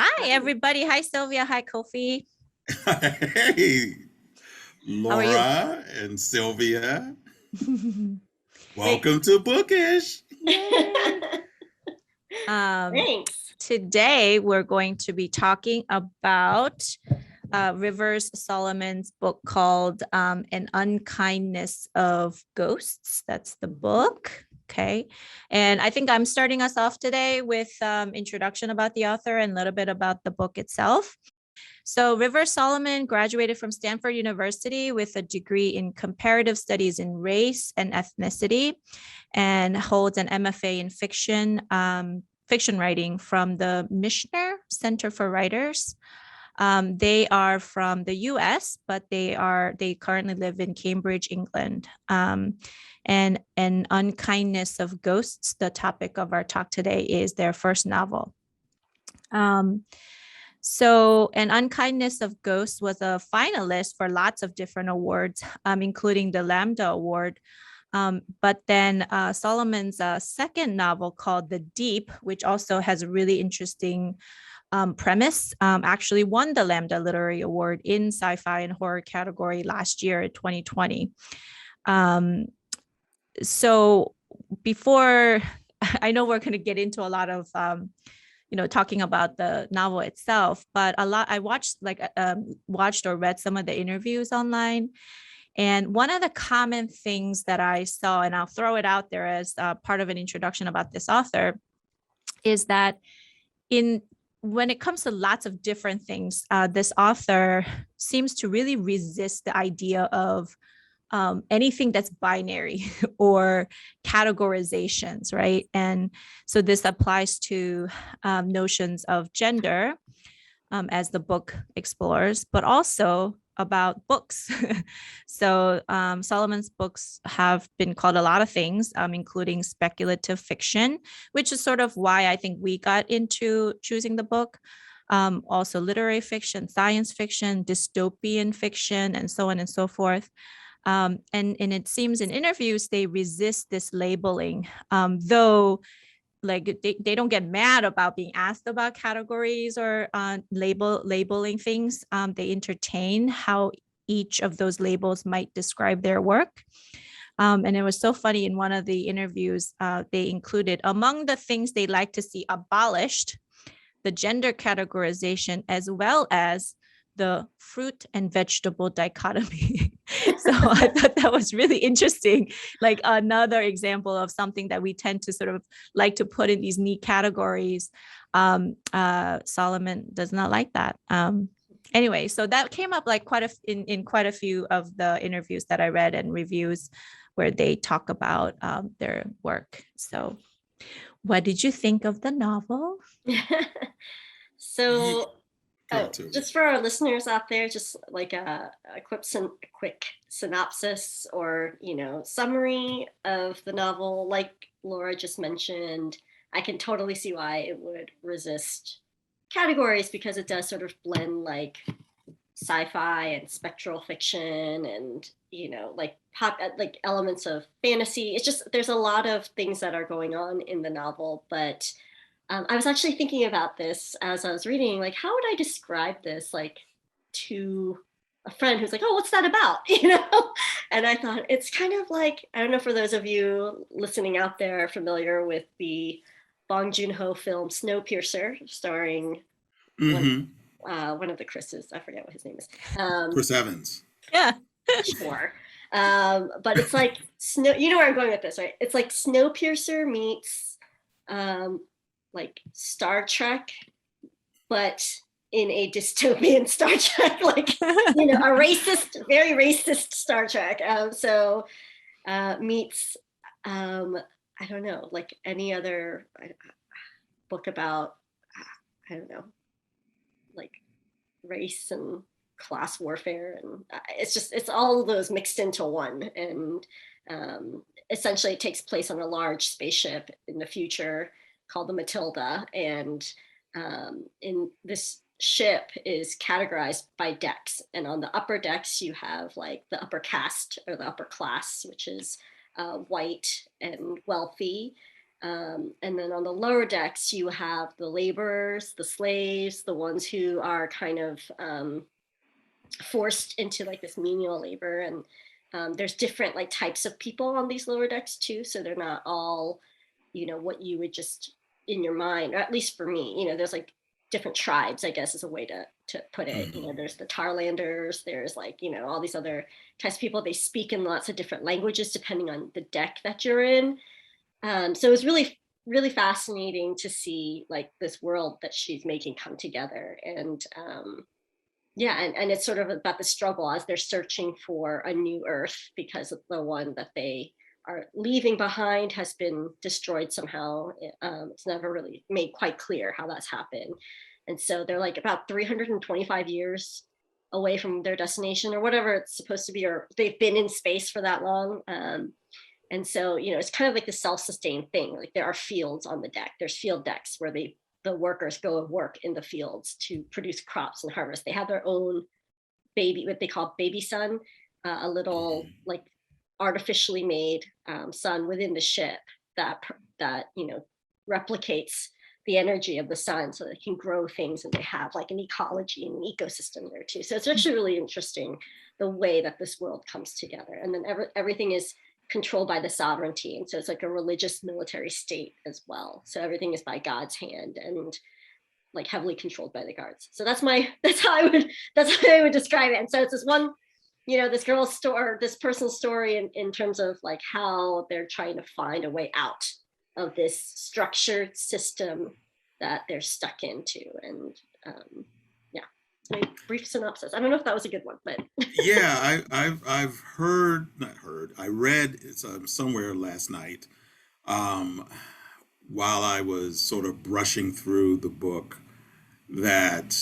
Hi, Hi. everybody. Hi, Sylvia. Hi, Kofi. Hey, How are you? Laura and Sylvia, Thanks. welcome to Bookish. Yay. Um, Thanks. Today, we're going to be talking about Rivers Solomon's book called An Unkindness of Ghosts. That's the book. Okay. And I think I'm starting us off today with introduction about the author and a little bit about the book itself. So Rivers Solomon graduated from Stanford University with a degree in comparative studies in race and ethnicity, and holds an MFA in fiction writing from the Mishner Center for Writers. They are from the U.S., but they currently live in Cambridge, England. And An Unkindness of Ghosts, the topic of our talk today, is their first novel. So, An Unkindness of Ghosts was a finalist for lots of different awards, including the Lambda Award. But then Solomon's second novel called The Deep, which also has a really interesting premise, actually won the Lambda Literary Award in sci-fi and horror category last year, 2020. So before, I know we're going to get into a lot of talking about the novel itself, but I watched or read some of the interviews online, and one of the common things that I saw, and I'll throw it out there as part of an introduction about this author, is that when it comes to lots of different things, this author seems to really resist the idea of anything that's binary or categorizations, right? And so this applies to notions of gender, as the book explores, but also about books. So Solomon's books have been called a lot of things, including speculative fiction, which is sort of why I think we got into choosing the book. Also literary fiction, science fiction, dystopian fiction, and so on and so forth. And it seems in interviews they resist this labeling, though like they don't get mad about being asked about categories or labeling things. They entertain how each of those labels might describe their work. And it was so funny, in one of the interviews, they included among the things they like to see abolished, the gender categorization, as well as the fruit and vegetable dichotomy. So I thought that was really interesting, like another example of something that we tend to sort of like to put in these neat categories. Solomon does not like that. Anyway, so that came up like in quite a few of the interviews that I read and reviews where they talk about their work. So what did you think of the novel? Ye- So, Go to it. just for our listeners out there, just like quick synopsis or summary of the novel. Like Laura just mentioned, I can totally see why it would resist categories because it does sort of blend like sci-fi and spectral fiction and like like elements of fantasy. It's just there's a lot of things that are going on in the novel, but I was actually thinking about this as I was reading, like how would I describe this like to a friend who's like, oh, what's that about? And I thought it's kind of like, I don't know, for those of you listening out there are familiar with the Bong Joon-ho film Snowpiercer, starring one Mm-hmm. one of the Chris's. I forget what his name is. Chris Evans. Yeah. Sure. But it's like snow. You know where I'm going with this, right? It's like Snowpiercer meets um, like Star Trek, but in a dystopian Star Trek, like a racist, very racist Star Trek. So meets I don't know, like any other book about I don't know, like race and class warfare, and it's all of those mixed into one. And essentially it takes place on a large spaceship in the future called the Matilda, and in this ship is categorized by decks, and on the upper decks you have like the upper caste or the upper class, which is white and wealthy, And then on the lower decks, you have the laborers, the slaves, the ones who are kind of forced into like this menial labor. And there's different like types of people on these lower decks too. So they're not all, you know, what you would just in your mind, or at least for me, you know, there's like different tribes, I guess is a way to put it. You know, there's the Tarlanders, there's like, you know, all these other types of people. They speak in lots of different languages depending on the deck that you're in. So it's really, really fascinating to see like this world that she's making come together. And yeah, and it's sort of about the struggle as they're searching for a new Earth because the one that they are leaving behind has been destroyed somehow. It's never really made quite clear how that's happened. And so they're like about 325 years away from their destination or whatever it's supposed to be, or they've been in space for that long. And so, you know, it's kind of like the self-sustained thing. Like there are fields on the deck. There's field decks where the workers go and work in the fields to produce crops and harvest. They have their own baby, what they call baby sun, a little like artificially made sun within the ship that you know replicates the energy of the sun, so they can grow things, and they have like an ecology and an ecosystem there too. So it's actually really interesting the way that this world comes together, and then everything is controlled by the sovereignty, and so it's like a religious military state as well. So everything is by God's hand and like heavily controlled by the guards. So that's how I would describe it. And so it's this one, you know, this girl's story, this person's story in terms of like how they're trying to find a way out of this structured system that they're stuck into. And yeah, it's my brief synopsis. I don't know if that was a good one, but Yeah, I've I read somewhere last night while I was sort of brushing through the book that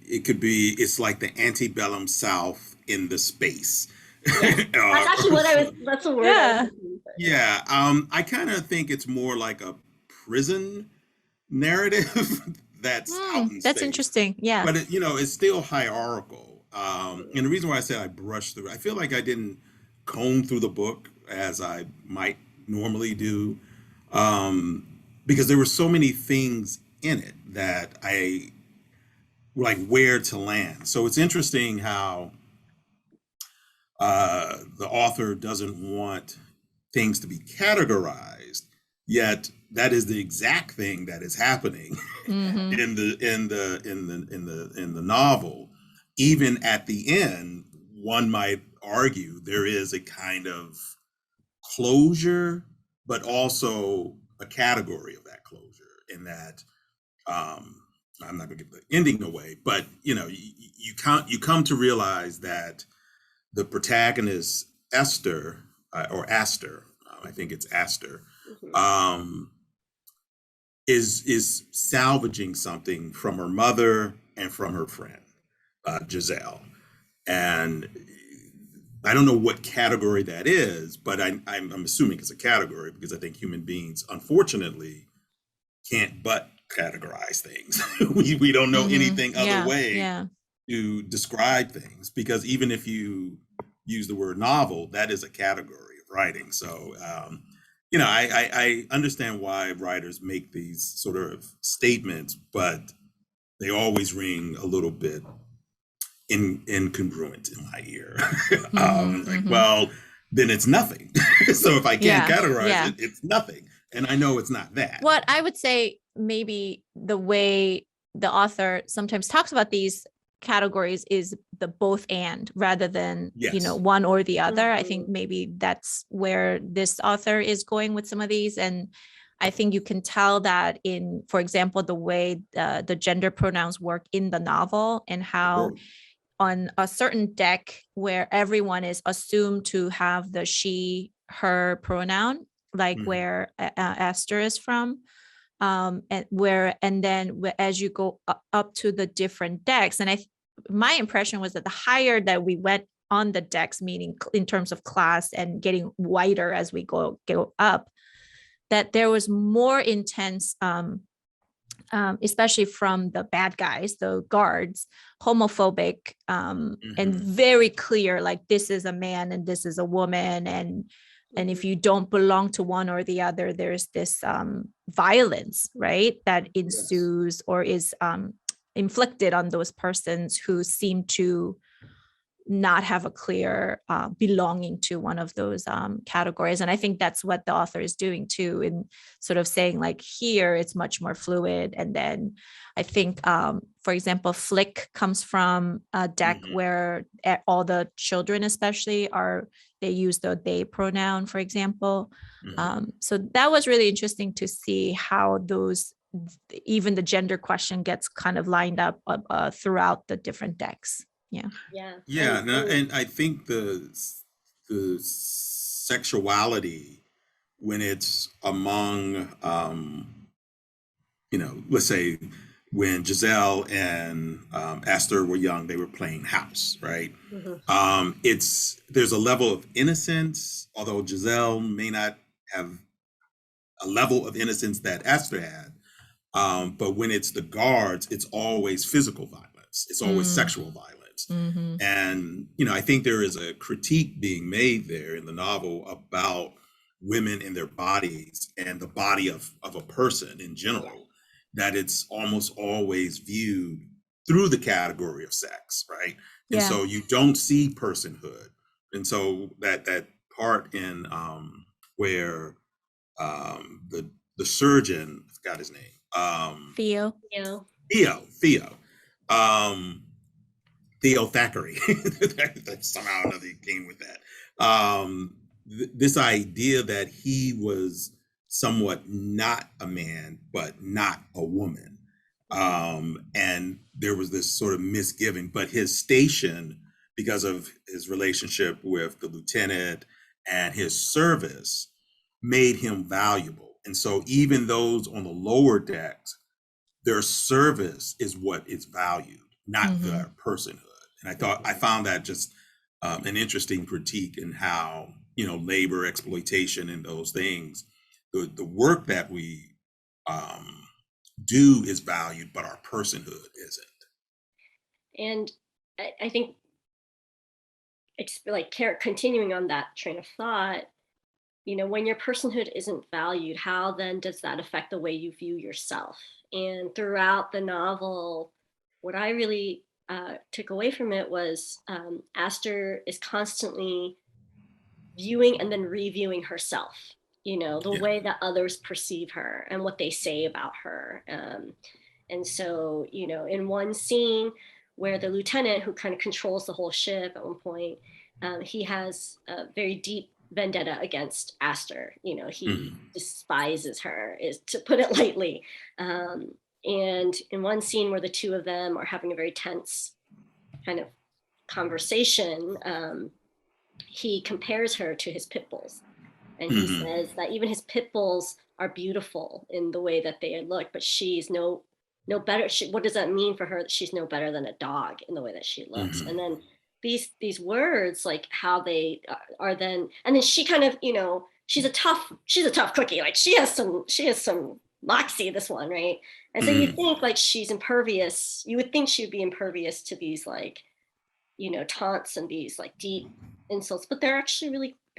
it's like the antebellum South in the space. Yes, that's actually that's the word. Yeah. Yeah, I kind of think it's more like a prison narrative that's out in That's space. interesting. Yeah. But you know, it's still hierarchical. And the reason why I said I brushed through, I feel like I didn't comb through the book as I might normally do, because there were so many things in it that I like where to land. So it's interesting how the author doesn't want things to be categorized, yet that is the exact thing that is happening in the novel. Even at the end, one might argue there is a kind of closure, but also a category of that closure. In that, I'm not going to give the ending away, but you know, you come to realize that the protagonist Esther, or Aster, I think it's Aster, is salvaging something from her mother and from her friend, Giselle. And I don't know what category that is, but I'm assuming it's a category because I think human beings, unfortunately, can't but categorize things. we don't know anything other way to describe things, because even if you use the word novel, that is a category of writing. So, you know, I understand why writers make these sort of statements, but they always ring a little bit incongruent in my ear. Well, then it's nothing. So if I can't categorize it, it's nothing. And I know it's not that. What I would say, maybe the way the author sometimes talks about these categories is the both and, rather than you know, one or the other. I think maybe that's where this author is going with some of these. And I think you can tell that in, for example, the way the gender pronouns work in the novel, and how on a certain deck where everyone is assumed to have the she, her pronoun, like where Esther is from, and then as you go up to the different decks, and my impression was that the higher that we went on the decks, meaning in terms of class and getting whiter as we go up, that there was more intense, especially from the bad guys, the guards, homophobic, and very clear, like this is a man and this is a woman, and And if you don't belong to one or the other, there's this violence, right, that ensues or is inflicted on those persons who seem to not have a clear belonging to one of those categories. And I think that's what the author is doing too, in sort of saying like here it's much more fluid. And then I think, for example, flick comes from a deck where all the children especially they use the they pronoun, for example. So that was really interesting to see how those, even the gender question gets kind of lined up throughout the different decks. Yeah. Yeah, and I think the sexuality when it's among let's say when Giselle and Esther were young, they were playing house, right? There's a level of innocence, although Giselle may not have a level of innocence that Esther had. But when it's the guards, it's always physical violence. It's always sexual violence. And, I think there is a critique being made there in the novel about women and their bodies and the body of a person in general, that it's almost always viewed through the category of sex, right? And so you don't see personhood. And so that part in where the surgeon, I forgot his name. Theo. Theo Thackeray. Somehow or another he came with that. This idea that he was somewhat not a man, but not a woman. And there was this sort of misgiving, but his station, because of his relationship with the lieutenant and his service, made him valuable. And so even those on the lower decks, their service is what is valued, not their personhood. And I found that just an interesting critique in how, labor, exploitation, and those things, the work that we do is valued, but our personhood isn't. And I think it's like continuing on that train of thought, when your personhood isn't valued, how then does that affect the way you view yourself? And throughout the novel, what I really took away from it was Aster is constantly viewing and then reviewing herself, the way that others perceive her and what they say about her. And so, in one scene where the lieutenant, who kind of controls the whole ship at one point, he has a very deep vendetta against Aster. He despises her, is to put it lightly. And in one scene where the two of them are having a very tense kind of conversation, he compares her to his pit bulls. And he says that even his pit bulls are beautiful in the way that they look, but she's no better. What does that mean for her that she's no better than a dog in the way that she looks? And then these words, like how they are then, and then she kind of, she's a tough cookie. Like she has some moxie, this one, right? And so you think like she's impervious. You would think she would be impervious to these like, taunts and these like deep insults, but they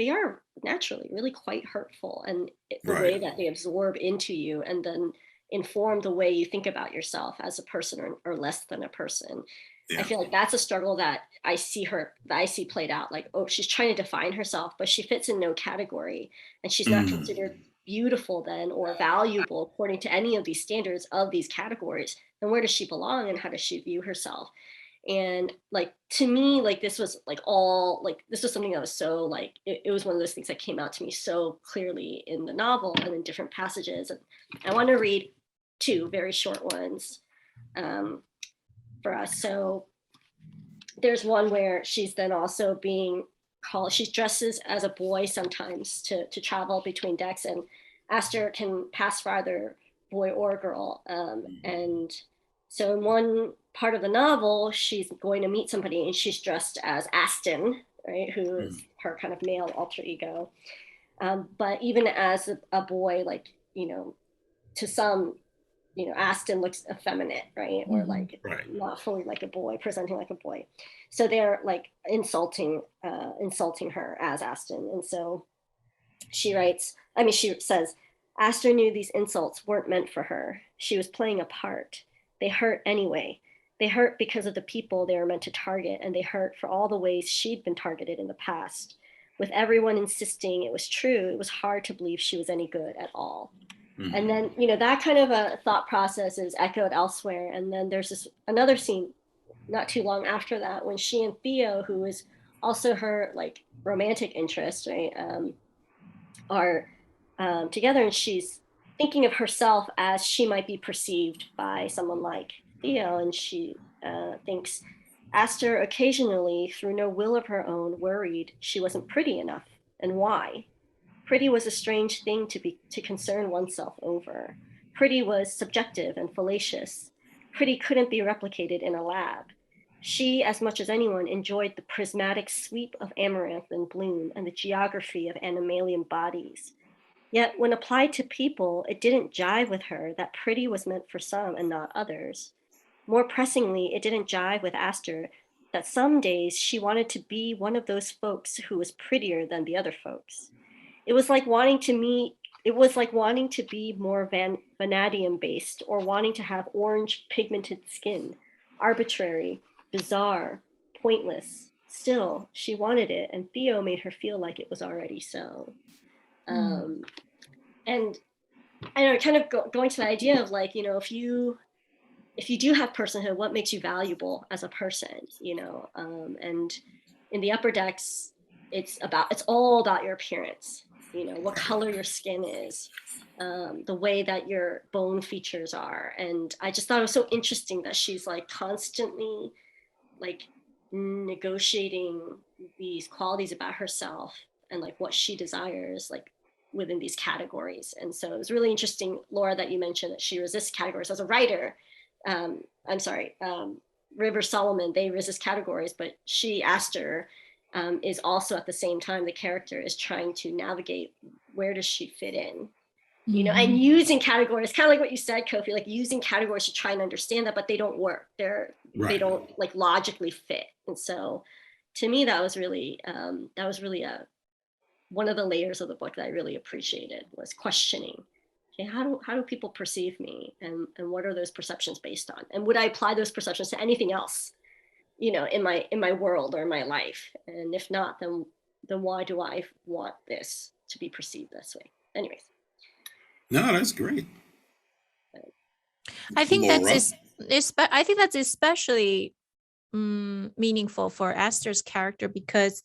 are naturally really quite hurtful. And the way that they absorb into you and then inform the way you think about yourself as a person or less than a person. I feel like that's a struggle that I see played out. Like, she's trying to define herself, but she fits in no category, and she's not considered beautiful then or valuable according to any of these standards of these categories. Then where does she belong, and how does she view herself? And like, to me, like this was something that was so like, it was one of those things that came out to me so clearly in the novel and in different passages. And I want to read two very short ones for us. So there's one where she's then also being called, she dresses as a boy sometimes to travel between decks, and Aster can pass for either boy or girl. And so in one part of the novel, she's going to meet somebody and she's dressed as Aston, right, who is her kind of male alter ego. But even as a boy, like, to some, Aston looks effeminate, right? Or like not fully like a boy, presenting like a boy. So they're like insulting her as Aston. And so she says, Aster knew these insults weren't meant for her. She was playing a part. They hurt anyway. They hurt because of the people they were meant to target, and they hurt for all the ways she'd been targeted in the past. With everyone insisting it was true, it was hard to believe she was any good at all. Mhm. And then, that kind of a thought process is echoed elsewhere. And then there's another scene not too long after that when she and Theo, who is also her like romantic interest, right, are together, and she's thinking of herself as she might be perceived by someone like Theo, and she thinks Aster occasionally, through no will of her own, worried she wasn't pretty enough, and why. Pretty was a strange thing to concern oneself over. Pretty was subjective and fallacious. Pretty couldn't be replicated in a lab. She, as much as anyone, enjoyed the prismatic sweep of amaranth and bloom and the geography of animalian bodies. Yet, when applied to people, it didn't jive with her that pretty was meant for some and not others. More pressingly, it didn't jive with Aster that some days she wanted to be one of those folks who was prettier than the other folks. It was like wanting to be more vanadium based, or wanting to have orange pigmented skin, arbitrary, bizarre, pointless. Still, she wanted it, and Theo made her feel like it was already so. And I don't know, kind of going to the idea of like, if you do have personhood, what makes you valuable as a person, and in the Upper Decks, it's all about your appearance, what color your skin is, the way that your bone features are. And I just thought it was so interesting that she's like constantly like negotiating these qualities about herself and like what she desires, like within these categories. And so it was really interesting, Laura, that you mentioned that she resists categories as a writer. River Solomon, they resist categories, but Aster, is also at the same time, the character is trying to navigate where does she fit in, and using categories, kind of like what you said, Kofi, like using categories to try and understand that, but they don't work. They don't like logically fit. And so to me, that was really one of the layers of the book that I really appreciated, was questioning, okay, how do people perceive me, and what are those perceptions based on, and would I apply those perceptions to anything else, in my world or in my life? And if not, then why do I want this to be perceived this way? Anyways. No, that's great. I think Laura? I think that's especially meaningful for Aster's character, because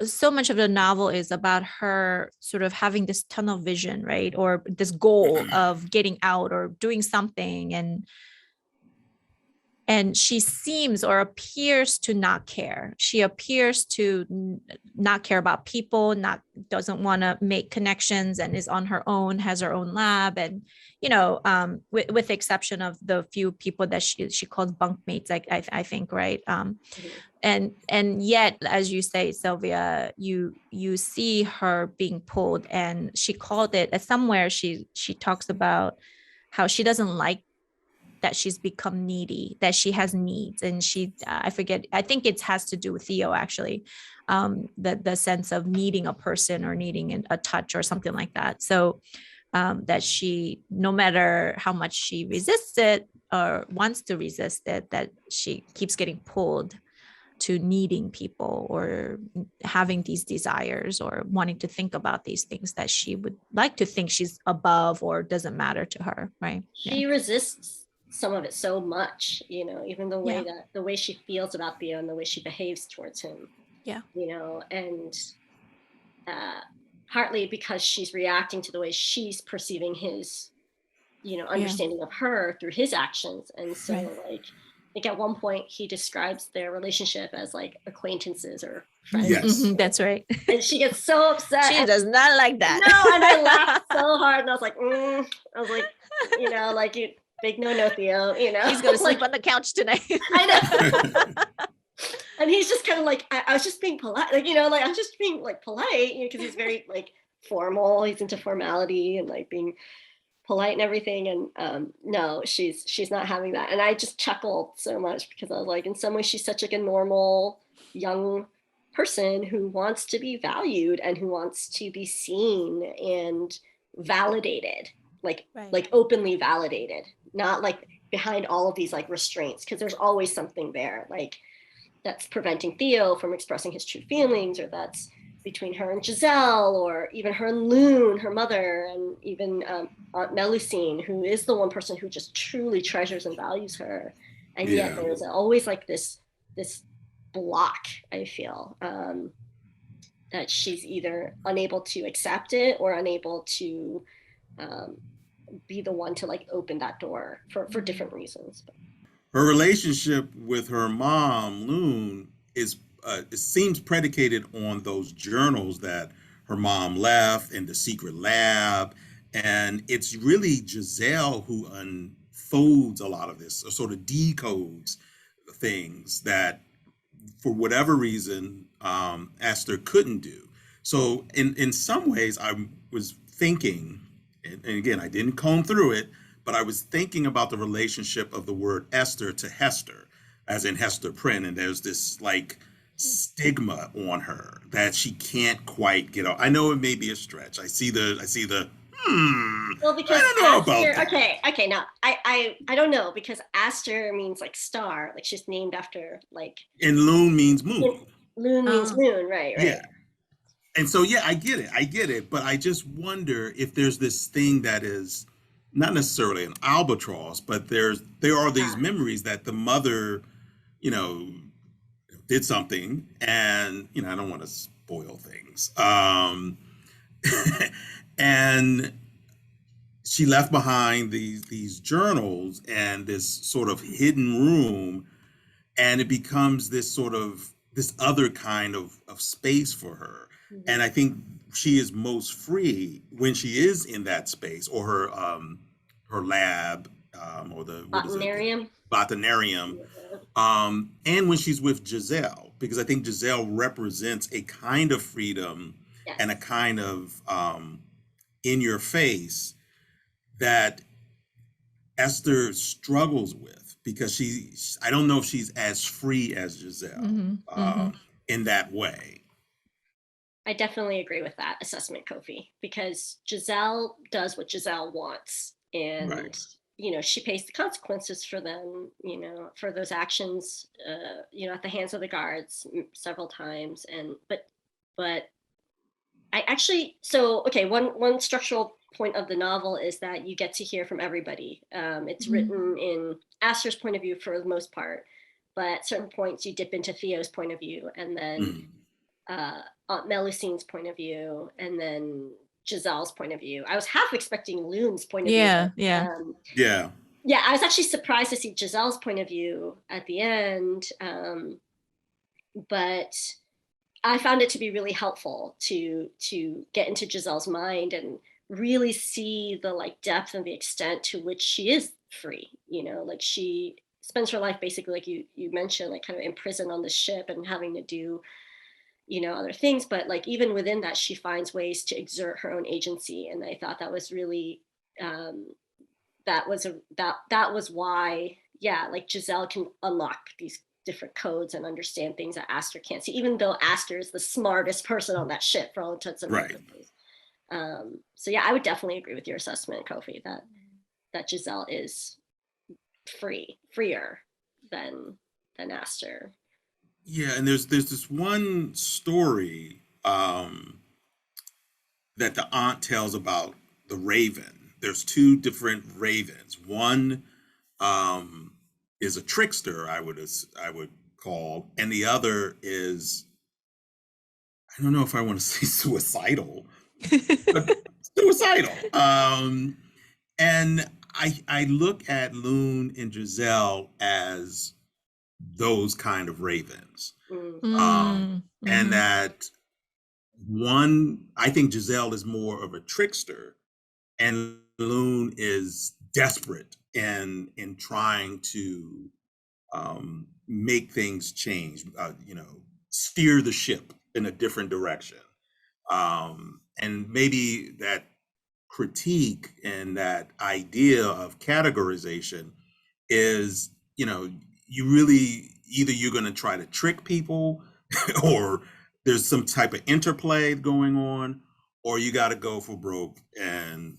so much of the novel is about her sort of having this tunnel vision, right? Or this goal of getting out or doing something. And she seems or appears to not care. She appears to not care about people, doesn't want to make connections, and is on her own, has her own lab. And, with the exception of the few people that she calls bunkmates, I think, right? And yet, as you say, Sylvia, you see her being pulled, and she called it somewhere. She talks about how she doesn't like that she's become needy, that she has needs. And I forget, I think it has to do with Theo, actually, the sense of needing a person or needing a touch or something like that. So that she, no matter how much she resists it or wants to resist it, that she keeps getting pulled to needing people or having these desires or wanting to think about these things that she would like to think she's above or doesn't matter to her, right? She resists some of it so much, even the way she feels about Theo and the way she behaves towards him. Yeah. And partly because she's reacting to the way she's perceiving his, understanding of her through his actions. And so like, I think at one point he describes their relationship as like acquaintances or friends. Yes. That's right. And she gets so upset. She does not like that. No, and I laughed so hard, and I was like, like you. Big no, Theo, He's going to sleep on the couch tonight. I know. And he's just kind of like, I was just being polite. Like, I was just being like polite, because he's very like formal. He's into formality and like being polite and everything. And no, she's not having that. And I just chuckled so much because I was like, in some ways she's such like a normal young person who wants to be valued and who wants to be seen and validated, like Right. openly validated, not like behind all of these like restraints, because there's always something there, like that's preventing Theo from expressing his true feelings, or that's between her and Giselle, or even her and Loon, her mother, and even Aunt Melusine, who is the one person who just truly treasures and values her. And yet Yeah. there's always like this block, I feel, that she's either unable to accept it or unable to be the one to like open that door for different reasons. Her relationship with her mom, Loon, is it seems predicated on those journals that her mom left in the secret lab, and it's really Giselle who unfolds a lot of this, or sort of decodes things that, for whatever reason, Esther couldn't do. So, in some ways, I was thinking, and again, I didn't comb through it, but I was thinking about the relationship of the word Esther to Hester, as in Hester Prynne, and there's this like stigma on her that she can't quite get out. I know it may be a stretch. I see the Well, because I don't know Aster, about that. okay, no, I don't know, because Aster means like star, like she's named after like And Loon means moon. Loon means Oh, moon, right, Yeah. right. And so, yeah, I get it, but I just wonder if there's this thing that is not necessarily an albatross, but there are these Yeah. memories that the mother, you know, did something, and I don't want to spoil things, and she left behind these journals and this sort of hidden room, and it becomes this sort of this other kind of space for her. And Mhm. I think she is most free when she is in that space, or her lab, or the what is it, the Botanarium. botanarium, and when she's with Giselle, because I think Giselle represents a kind of freedom and a Yes. kind of in your face that Esther struggles with, because I don't know if she's as free as Giselle mm-hmm, mm-hmm. in that way. I definitely agree with that assessment, Kofi, because Giselle does what Giselle wants, Right. and she pays the consequences for them, for those actions, at the hands of the guards several times. And but I actually, so okay, one structural point of the novel is that you get to hear from everybody. It's Mm-hmm. written in Aster's point of view for the most part, but at certain points you dip into Theo's point of view, and then Mhm. Aunt Melusine's point of view, and then Giselle's point of view. I was half expecting Loon's point of view, Yeah, but yeah. Yeah. yeah, I was actually surprised to see Giselle's point of view at the end. But I found it to be really helpful to get into Giselle's mind and really see the like depth and the extent to which she is free. Like she spends her life basically, like you mentioned, like kind of imprisoned on the ship and having to do other things, but like even within that she finds ways to exert her own agency. And I thought that was really um that was why, yeah, like Giselle can unlock these different codes and understand things that Aster can't see, even though Aster is the smartest person on that ship for all intents and Right. purposes. So yeah, I would definitely agree with your assessment, Kofi, that Giselle is freer than Aster. Yeah, and there's this one story that the aunt tells about the raven. There's two different ravens. One um, is a trickster, I would call, and the other is, I don't know if I want to say suicidal, but suicidal. And I look at Loon and Giselle as those kind of ravens. Mm. And Mm-hmm. that one, I think Giselle is more of a trickster, and Loon is desperate in trying to make things change, steer the ship in a different direction. And maybe that critique and that idea of categorization is, you really, either you're going to try to trick people or there's some type of interplay going on, or you got to go for broke and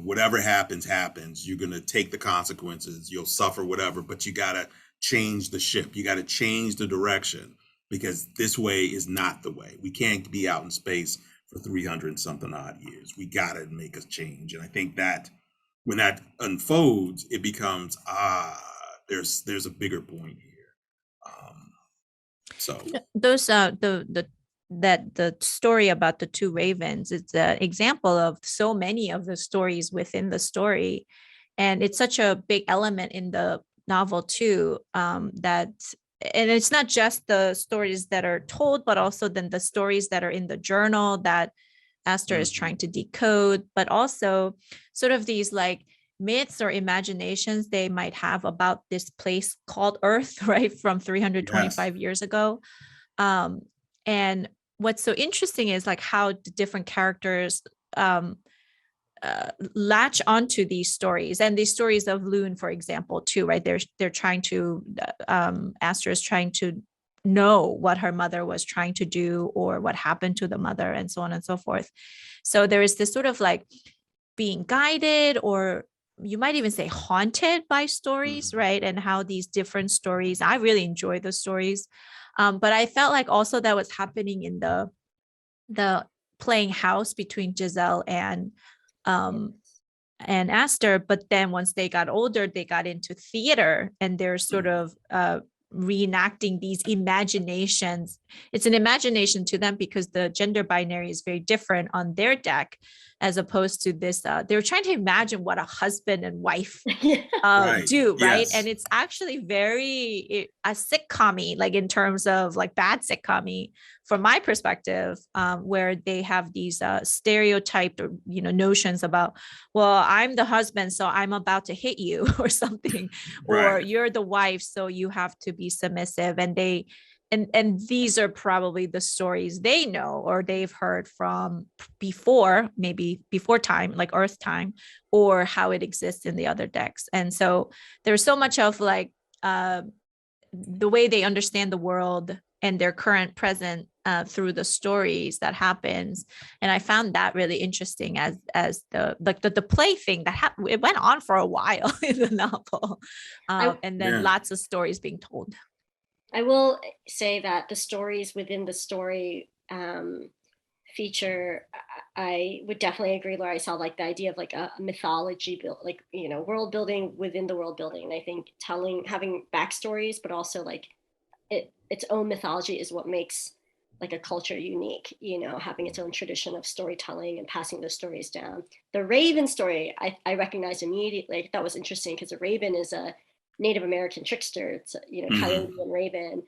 whatever happens. You're going to take the consequences, you'll suffer whatever, but you got to change the ship, you got to change the direction, because this way is not the way. We can't be out in space for 300 and something odd years. We got to make a change. And I think that when that unfolds, it becomes, there's a bigger point here. So those the story about the two ravens, it's an example of so many of the stories within the story, and it's such a big element in the novel too, that, and it's not just the stories that are told, but also then the stories that are in the journal that Aster is trying to decode, but also sort of these like myths or imaginations they might have about this place called Earth, right, from 325 years ago. And what's so interesting is like how the different characters latch onto these stories, and these stories of Loon, for example, too, right? They're trying to, Aster is trying to know what her mother was trying to do or what happened to the mother, and so on and so forth. So there is this sort of like being guided, or you might even say haunted by stories, right? And how these different stories, I really enjoy the stories. But I felt like also that was happening in the playing house between Giselle and Aster. But then once they got older, they got into theater, and they're sort of reenacting these imaginations. It's an imagination to them because the gender binary is very different on their deck, as opposed to this. They were trying to imagine what a husband and wife do, right? Yes. And it's actually very a sitcom-y, like in terms of like bad sitcom-y from my perspective, where they have these stereotyped, notions about, well, I'm the husband, so I'm about to hit you or something, or you're the wife, so you have to be submissive. And and these are probably the stories they know or they've heard from before, maybe before time, like Earth time, or how it exists in the other decks. And so there's so much of like the way they understand the world and their current present through the stories that happens. And I found that really interesting as the play thing that it went on for a while in the novel, and then lots of stories being told. I will say that the stories within the story feature, I would definitely agree, Laura. I saw like the idea of like a mythology build, like, world building within the world building. And I think having backstories, but also like its own mythology is what makes like a culture unique, having its own tradition of storytelling and passing those stories down. The Raven story, I recognized immediately. I thought was interesting because the Raven is a Native American trickster. It's Coyote and Raven.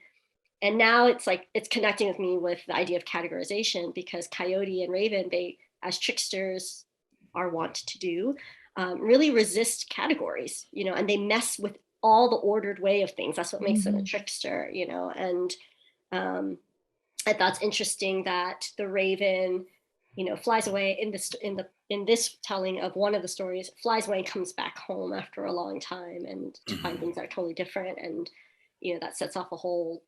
And now it's connecting with me with the idea of categorization, because Coyote and Raven, they, as tricksters are wont to do, really resist categories, and they mess with all the ordered way of things. That's what makes them a trickster, and I thought it's interesting that the Raven, flies away in this telling of one of the stories, flies away and comes back home after a long time, and to find things that are totally different. And, that sets off a whole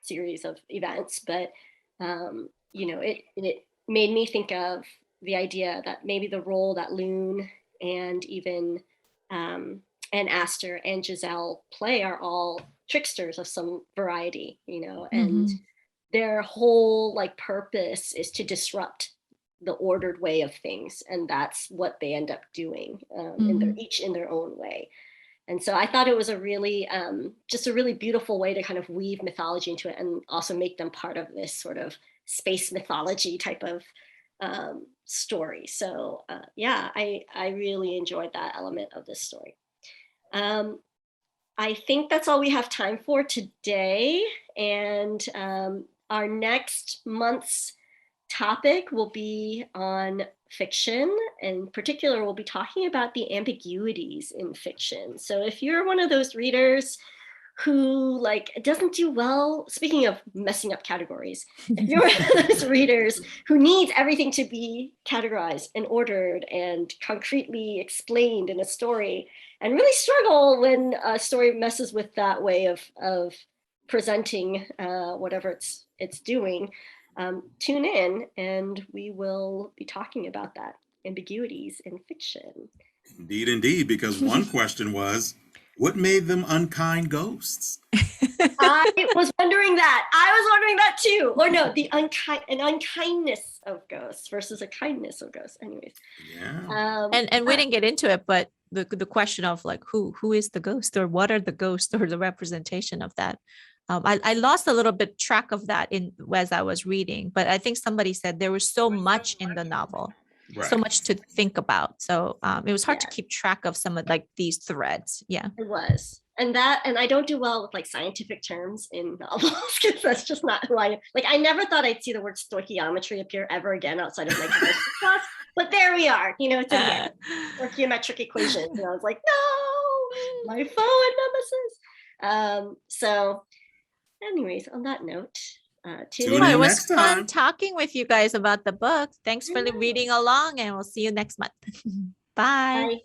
series of events. But, it made me think of the idea that maybe the role that Loon and even, and Aster and Giselle play are all tricksters of some variety, and their whole like purpose is to disrupt the ordered way of things, and that's what they end up doing, each in their own way. And so I thought it was a really just a really beautiful way to kind of weave mythology into it, and also make them part of this sort of space mythology type of story. So I really enjoyed that element of this story. I think that's all we have time for today, and our next month's topic will be on fiction. In particular, we'll be talking about the ambiguities in fiction. So if you're one of those readers who doesn't do well, speaking of messing up categories, if you're one of those readers who needs everything to be categorized and ordered and concretely explained in a story, and really struggle when a story messes with that way of presenting whatever it's doing, tune in, and we will be talking about that ambiguities in fiction. Indeed, indeed, because one question was, what made them unkind ghosts? I was wondering that too. Or no, an unkindness of ghosts versus a kindness of ghosts. Anyways. Yeah. And we didn't get into it, but the question of like who is the ghost, or what are the ghosts, or the representation of that. I lost a little bit track of that as I was reading, but I think somebody said there was so much in the novel, so Right. much to think about. So it was hard to Yeah. keep track of some of like these threads. Yeah. It was. And I don't do well with like scientific terms in novels because that's just not who I am. Like, I never thought I'd see the word stoichiometry appear ever again outside of my chemistry class, but there we are, it's in there. Or geometric equations. And I was like, no, my foe and nemesis. So anyways, on that note, tune Tune in. in It was next fun time. talking with you guys about the book. Thanks for I know. reading along, and we'll see you next month. Bye. Bye.